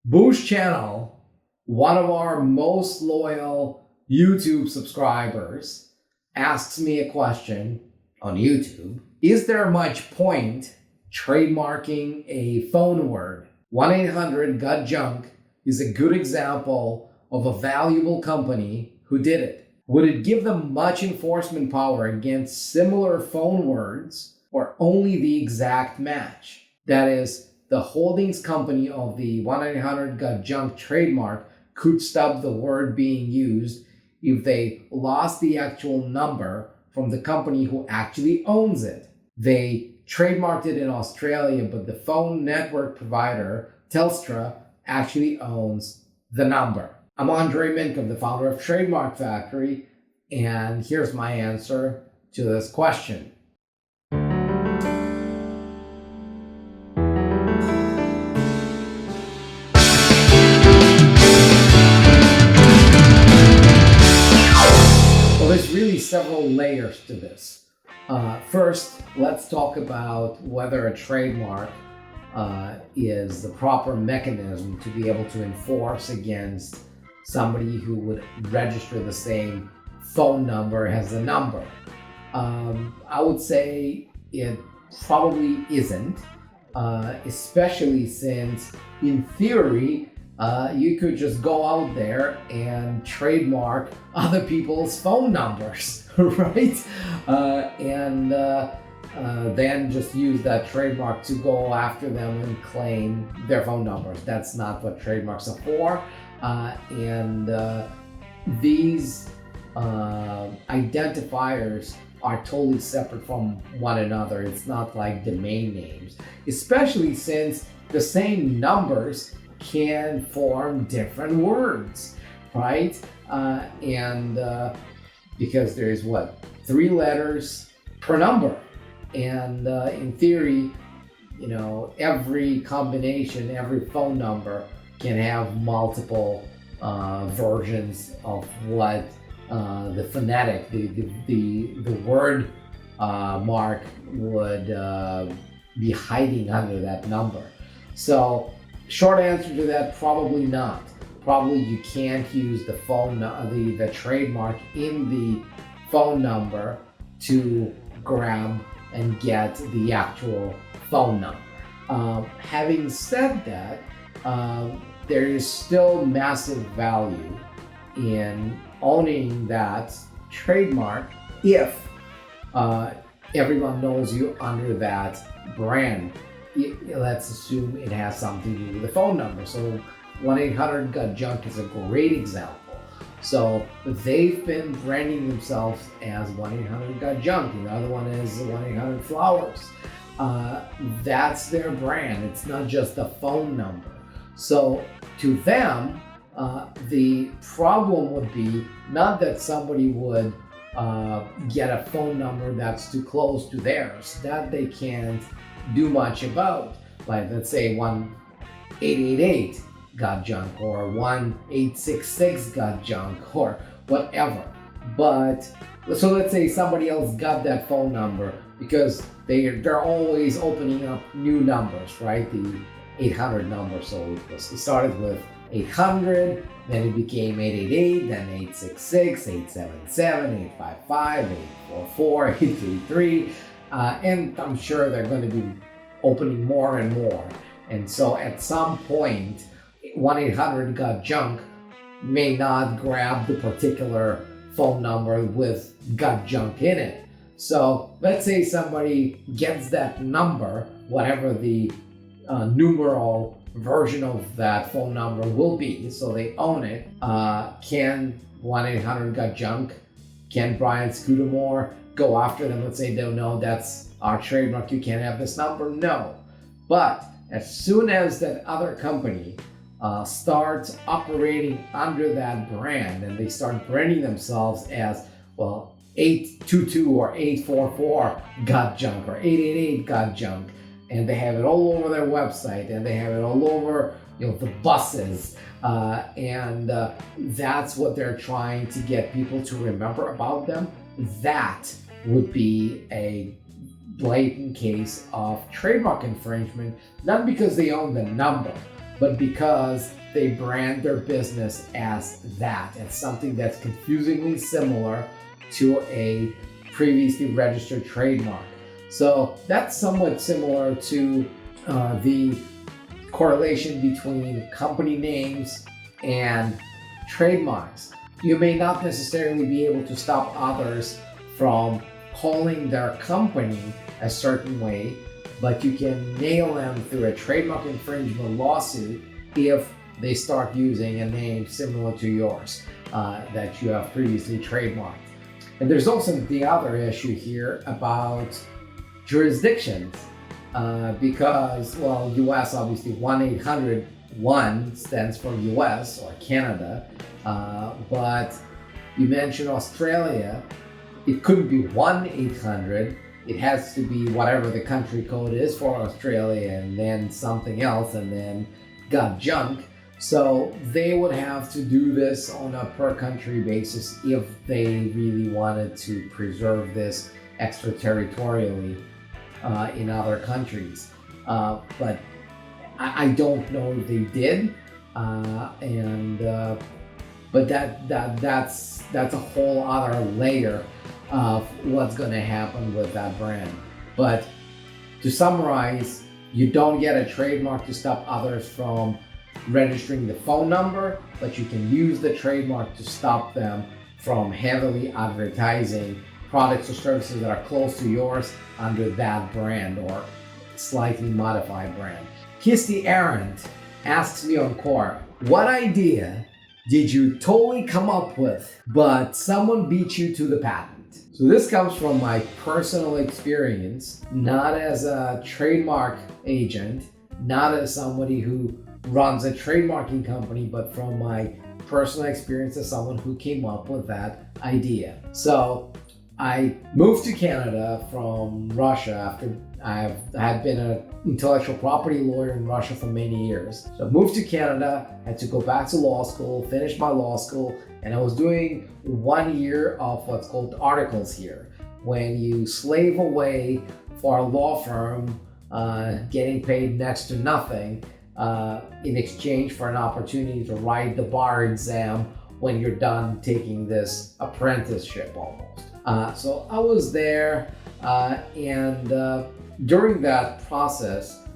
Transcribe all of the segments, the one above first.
Boosh Channel, one of our most loyal YouTube subscribers, asks me a question on YouTube. Is there much point trademarking a phone word? 1-800-GOT-JUNK is a good example of a valuable company who did it. Would it give them much enforcement power against similar phone words or only the exact match? That is, the holdings company of the 1-800-GOT-JUNK trademark could stop the word being used if they lost the actual number from the company who actually owns it. They trademarked it in Australia, but the phone network provider, Telstra, actually owns the number. I'm Andrei Mincov, the founder of Trademark Factory, and here's my answer to this question. Well, there's really several layers to this. First, let's talk about whether a trademark is the proper mechanism to be able to enforce against somebody who would register the same phone number as the number. I would say it probably isn't, especially since in theory, you could just go out there and trademark other people's phone numbers, right? And then just use that trademark to go after them and claim their phone numbers. That's not what trademarks are for. These identifiers are totally separate from one another. It's not like domain names, especially since the same numbers can form different words, right? Because there's 3 letters per number. And in theory, every combination, every phone number can have multiple versions of what the phonetic, the word mark would be hiding under that number. So short answer to that, probably not. Probably you can't use the the trademark in the phone number to grab and get the actual phone number. Having said that, there is still massive value in owning that trademark if everyone knows you under that brand. Let's assume it has something to do with the phone number. So 1-800-GOT-JUNK is a great example. So they've been branding themselves as 1-800-GOT-JUNK. The other one is 1-800-FLOWERS. That's their brand. It's not just the phone number. So to them, the problem would be not that somebody would get a phone number that's too close to theirs. That they can't do much about. Like, let's say 1-888-GOT-JUNK or 1-866-GOT-JUNK or whatever. But so let's say somebody else got that phone number because they're always opening up new numbers, right? The 800 number. So it started with 800, then it became 888, then 866, 877, 855, 844, 833. And I'm sure they're going to be opening more and more. And so at some point, 1-800-GOT-JUNK may not grab the particular phone number with GOT-JUNK in it. So let's say somebody gets that number, whatever the numeral version of that phone number will be, so they own it. Can 1-800-GOT-JUNK, can Brian Scudamore go after them and say, no, that's our trademark, you can't have this number? No. But as soon as that other company starts operating under that brand and they start branding themselves as, 822 or 844-GOT-JUNK or 888-GOT-JUNK, and they have it all over their website and they have it all over the buses, and that's what they're trying to get people to remember about them, that would be a blatant case of trademark infringement, not because they own the number, but because they brand their business as that. It's something that's confusingly similar to a previously registered trademark. So that's somewhat similar to the correlation between company names and trademarks. You may not necessarily be able to stop others from calling their company a certain way, but you can nail them through a trademark infringement lawsuit if they start using a name similar to yours that you have previously trademarked. And there's also the other issue here about jurisdictions, because, well, US, obviously 1-800-1 stands for US or Canada, but you mentioned Australia, it couldn't be 1-800, it has to be whatever the country code is for Australia and then something else and then got junk. So they would have to do this on a per country basis if they really wanted to preserve this extraterritorially in other countries. But I don't know if they did, but that's a whole other layer of what's going to happen with that brand. But to summarize, you don't get a trademark to stop others from registering the phone number, but you can use the trademark to stop them from heavily advertising products or services that are close to yours under that brand or slightly modified brand. Kirsty Arant asks me on Quora, what idea did you totally come up with, but someone beat you to the patent? So this comes from my personal experience, not as a trademark agent, not as somebody who runs a trademarking company, but from my personal experience as someone who came up with that idea. So I moved to Canada from Russia after I had been an intellectual property lawyer in Russia for many years. So I moved to Canada, had to go back to law school, finish my law school, and I was doing 1 year of what's called articles here, when you slave away for a law firm, getting paid next to nothing in exchange for an opportunity to write the bar exam when you're done taking this apprenticeship almost. So I was there, and during that process,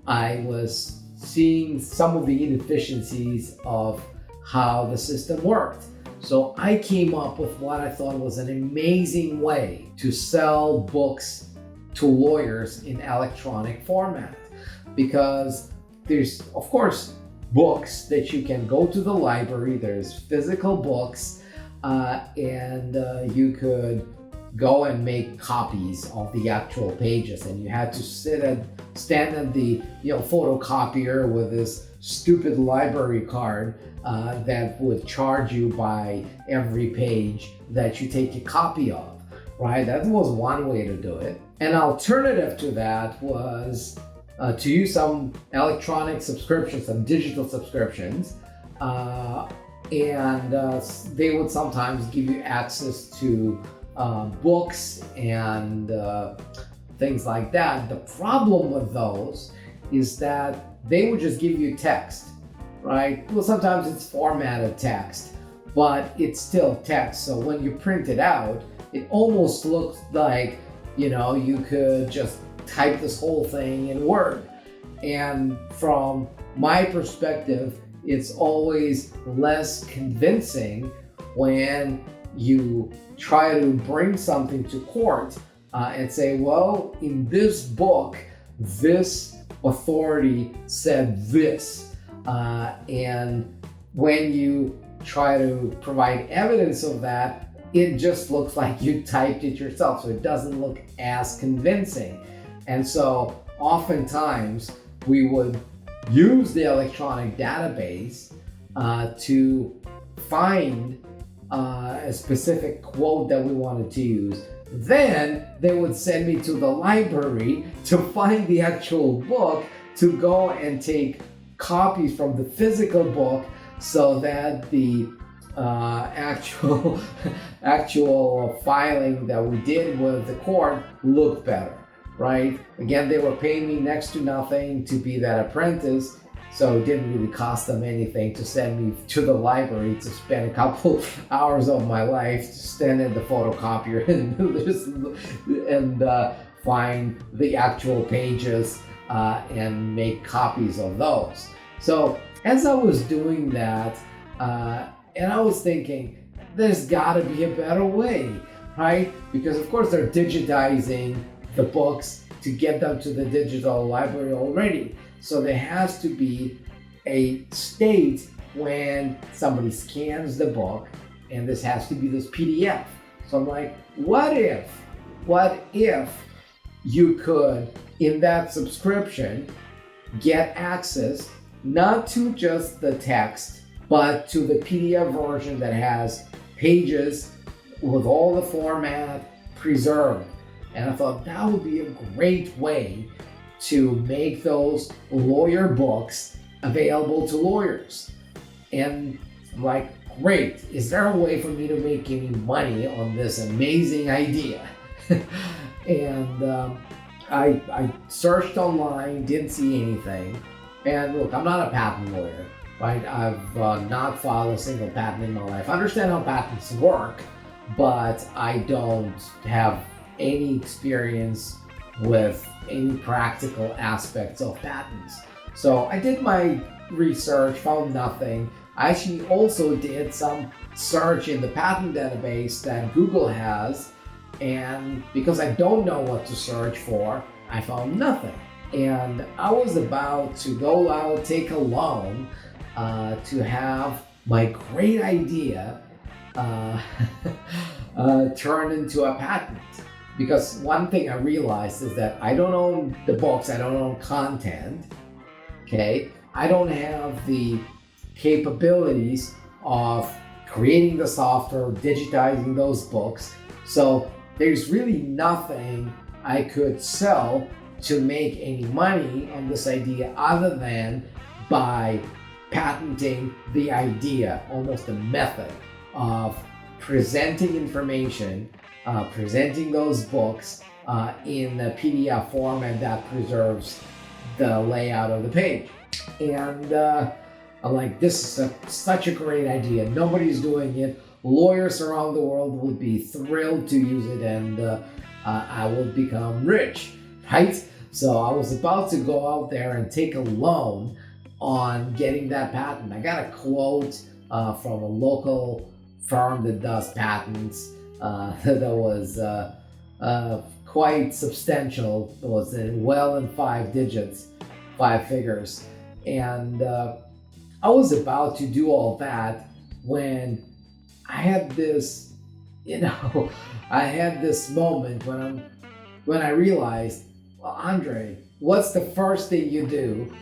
I was seeing some of the inefficiencies of how the system worked. So I came up with what I thought was an amazing way to sell books to lawyers in electronic format, because there's, of course, books that you can go to the library, there's physical books, and you could go and make copies of the actual pages, and you had to stand at the photocopier with this stupid library card that would charge you by every page that you take a copy of, right? That was one way to do it. An alternative to that was to use some electronic subscriptions, some digital subscriptions, and they would sometimes give you access to books and things like that. The problem with those is that they would just give you text, right? Well, sometimes it's formatted text, but it's still text. So when you print it out, it almost looks like, you could just type this whole thing in Word. And from my perspective, it's always less convincing when you try to bring something to court and say, well, in this book, this authority said this. And when you try to provide evidence of that, it just looks like you typed it yourself. So it doesn't look as convincing. And so oftentimes we would use the electronic database to find a specific quote that we wanted to use. Then they would send me to the library to find the actual book, to go and take copies from the physical book so that the actual filing that we did with the court looked better, right? Again, they were paying me next to nothing to be that apprentice, So it didn't really cost them anything to send me to the library to spend a couple hours of my life to stand in the photocopier and find the actual pages and make copies of those. So as I was doing that, and I was thinking, there's gotta be a better way, right? Because of course they're digitizing the books to get them to the digital library already. So there has to be a state when somebody scans the book, and this has to be this PDF. So I'm like, what if you could, in that subscription, get access not to just the text, but to the PDF version that has pages with all the format preserved. And I thought that would be a great way to make those lawyer books available to lawyers. And I'm like, great, is there a way for me to make any money on this amazing idea? And I searched online, didn't see anything. And look, I'm not a patent lawyer, right? I've not filed a single patent in my life. I understand how patents work, but I don't have any experience with any practical aspects of patents. So I did my research, found nothing. I actually also did some search in the patent database that Google has, and because I don't know what to search for, I found nothing. And I was about to go out, take a loan to have my great idea turn into a patent. Because one thing I realized is that I don't own the books, I don't own content, okay? I don't have the capabilities of creating the software, digitizing those books. So there's really nothing I could sell to make any money on this idea other than by patenting the idea, almost a method of presenting information, presenting those books in a PDF format that preserves the layout of the page. And I'm like, this is such a great idea. Nobody's doing it. Lawyers around the world would be thrilled to use it, and I would become rich, right? So I was about to go out there and take a loan on getting that patent. I got a quote from a local firm that does patents that was quite substantial. It was well in 5 digits, 5 figures. And I was about to do all that when I had this, I had this moment when I realized, well, Andrei, what's the first thing you do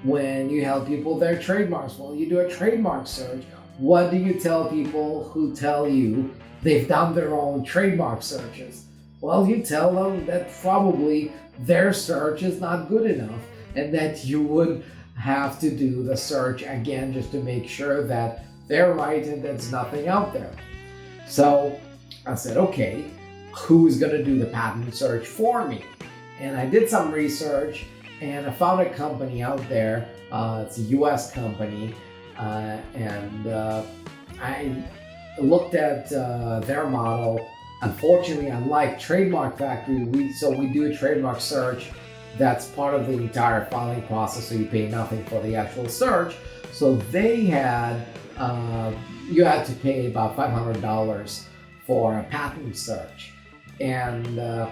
when you help people with their trademarks? Well, you do a trademark search. What do you tell people who tell you they've done their own trademark searches? Well, you tell them that probably their search is not good enough and that you would have to do the search again just to make sure that they're right and there's nothing out there. So I said, okay, who's going to do the patent search for me? And I did some research and I found a company out there. It's a US company. And I looked at their model. Unfortunately, unlike Trademark Factory, we do a trademark search that's part of the entire filing process, so you pay nothing for the actual search. So they had, you had to pay about $500 for a patent search. And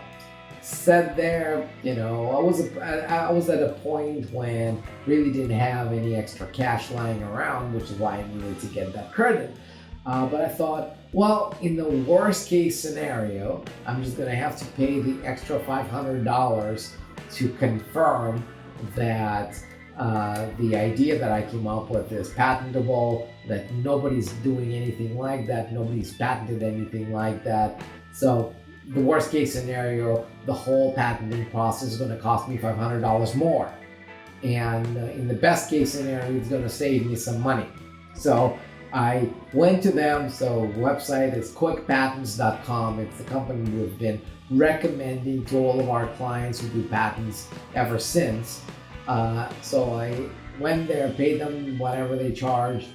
said there, I was at a point when really didn't have any extra cash lying around, which is why I needed to get that credit. But I thought, well, in the worst case scenario, I'm just gonna have to pay the extra $500 to confirm that the idea that I came up with is patentable, that nobody's doing anything like that, nobody's patented anything like that. So the worst case scenario, the whole patenting process is going to cost me $500 more. And in the best case scenario, it's going to save me some money. So I went to them. So the website is quickpatents.com. It's the company we've been recommending to all of our clients who do patents ever since. So I went there, paid them whatever they charged,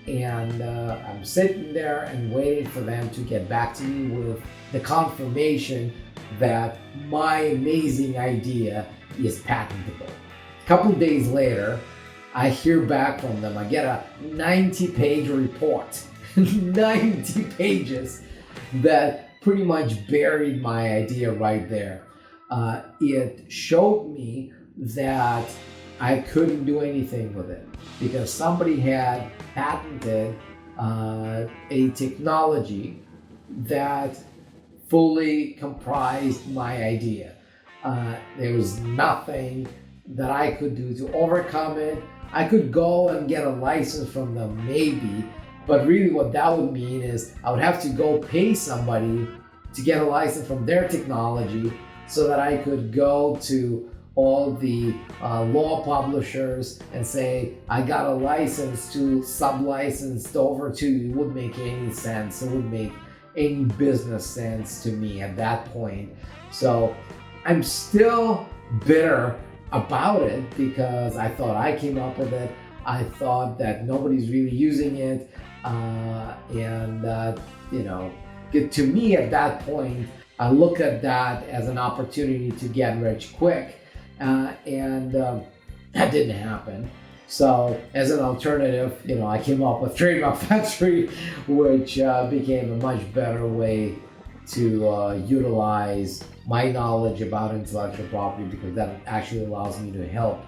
and I'm sitting there and waiting for them to get back to me with the confirmation that my amazing idea is patentable. A couple days later, I hear back from them. I get a 90-page report, 90 pages that pretty much buried my idea right there. It showed me that I couldn't do anything with it because somebody had patented a technology that fully comprised my idea. There was nothing that I could do to overcome it. I could go and get a license from them maybe, but really what that would mean is I would have to go pay somebody to get a license from their technology so that I could go to all the law publishers and say, I got a license to sub-license over to you. It wouldn't make any sense. It wouldn't make any business sense to me at that point. So I'm still bitter about it because I thought I came up with it. I thought that nobody's really using it. To me at that point, I look at that as an opportunity to get rich quick. That didn't happen. So as an alternative, I came up with Trademark Factory, which became a much better way to utilize my knowledge about intellectual property, because that actually allows me to help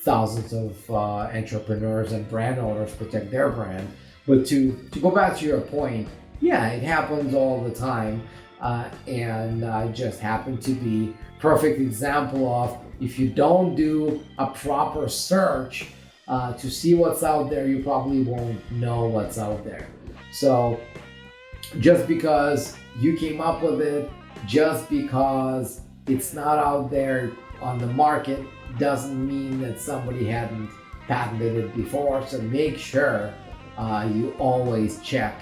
thousands of entrepreneurs and brand owners protect their brand. But to go back to your point, yeah, it happens all the time. And I just happen to be perfect example of, if you don't do a proper search to see what's out there, you probably won't know what's out there. So just because you came up with it, just because it's not out there on the market, doesn't mean that somebody hadn't patented it before. So make sure you always check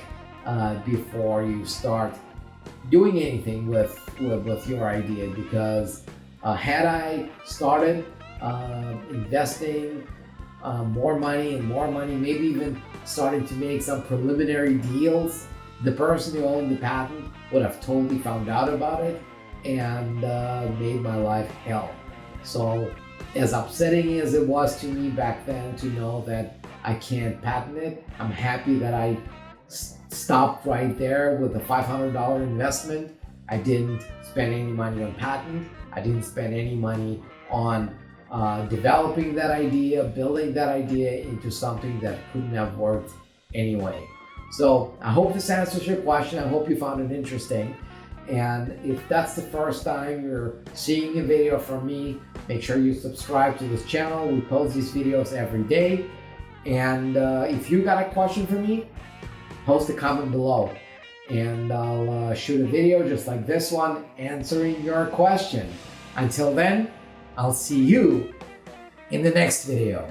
before you start doing anything with your idea, because had I started investing more money, maybe even starting to make some preliminary deals, the person who owned the patent would have totally found out about it and made my life hell. So as upsetting as it was to me back then to know that I can't patent it, I'm happy that I stopped right there with a $500 investment. I didn't spend any money on patent. I didn't spend any money on developing that idea, building that idea into something that couldn't have worked anyway. So I hope this answers your question. I hope you found it interesting. And if that's the first time you're seeing a video from me, make sure you subscribe to this channel. We post these videos every day. And if you got a question for me, post a comment below and I'll shoot a video just like this one answering your question. Until then, I'll see you in the next video.